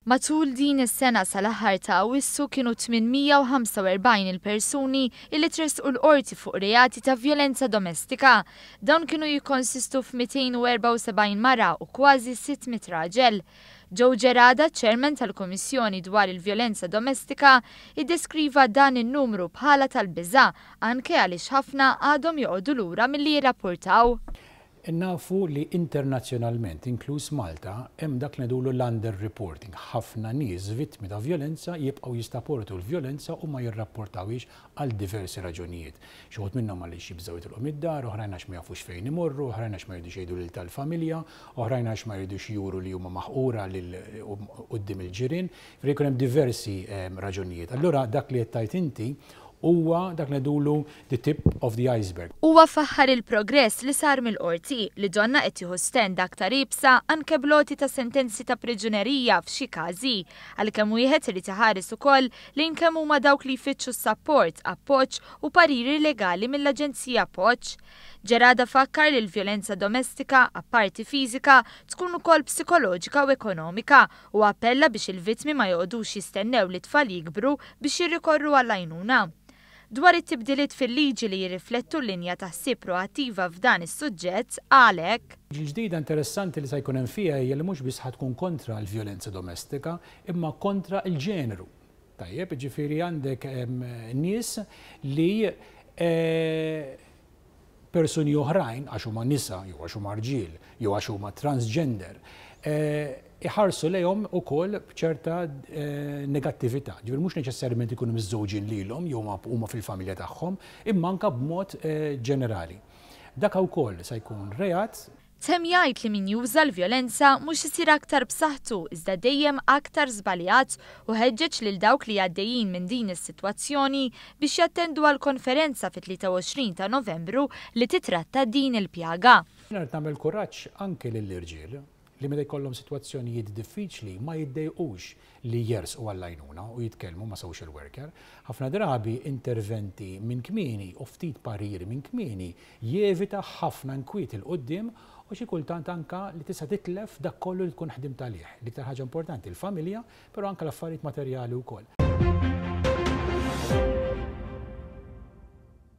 Matul din is-sena sal-aħħar ta' Awwissu kienu 845 il-persuni illi tresqu l-qorti fuq reati ta' vjolenza domestika. Dawn kienu jikkonsistu f'274 mara u kważi 600 raġel. Joe Gerada, chairman tal-Komissjoni dwar il-vjolenza domestika, iddeskriva dan in-numru bħala tal-biża' anke għaliex ħafna għadhom joqogħdu lura milli jirrapportaw. Nafu li internazzjonalment, inkluż Malta, hemm dak li ngħidulu l-under-reporting. Ħafna nies vittmi ta' vjolenza jibqgħu jistaportu l-vjolenza u ma jirrapportawix għal diversi raġunijied. Xi wħud minnhom għaliex jibżgħu jitilqu mid-dar, oħrajn għax ma jafux fejn imorru, oħrajn għax ma jridux jgħidu lil tal-familja, oħrajn għax ma jridux juru li huma maħqura lil quddiem il-ġirien, jkun hemm diversi raġunijiet. Allura dak li qed tajt inti huwa dak li ngħidulu the tip of the iceberg. Huwa faħħar il-progress li sar mill-qorti li donna qed jieħu stand aktar ibsa anke bloti ta' sentenzi ta' priġunerija f'xi każi, għalkemm wieħed irid iħares ukoll lejn kemm huma dawk li jfittxu s-sapport, appoġġ u pariri legali mill-Aġenzija Appoġġ. Gerada fakkar li l-vjolenza domestika, apparti fiżika, tkun ukoll psikoloġika u ekonomika u appella biex il-vittmi ma joqgħodux jistennew li tfal jikbru biex jirrikorru għall-għajnuna. Dwar it-tibdiliet fil-liġi li jirriflettu l-linja ta' ħsieb proattiva f'dan is-suġġett għalhekk. Il-ġdida interessanti li se jkun hemm fiha hija li mhux biss tkun kontra l-vjolenza domestika, imma kontra l-ġeneru. Tajjeb, ġifieri għandek nies li persuni oħrajn għax huma nisa, jew għax huma rġiel, jew għax huma transgender, iħarsu lejhom ukoll b'ċerta negattività. Ġifieri mhux neċessarjament ikunu miżżewġin lilhom jew huma fil-familja tagħhom, imma anke b'mod ġenerali. Dak wkoll se jkun reat. Temm jgħid li min juża l-vjolenza mhux isir aktar b'saħħtu iżda dejjem aktar żbaljat u ħeġġeġ lil dawk li għaddejjin minn din is-sitwazzjoni biex jattendu għal konferenza fit-23 ta' Novembru li titratta din il-pjaga. Nard nagħmel kuraġġ anke lill-irġiel li meta jkollhom sitwazzjonijiet diffiċli ma jiddejqux li jersqu għall-għajnuna u jitkellmu ma' social worker. Ħafna drabi interventi minn kmieni u ftit pariri minn kmieni jevita ħafna nkwiet il-qudiem u xi kultant anka li tista' titlef dak kollu li tkun ħdimt għalih. L-iktar ħaġa importanti l-familja, però anke l-affarijiet materjali wkoll.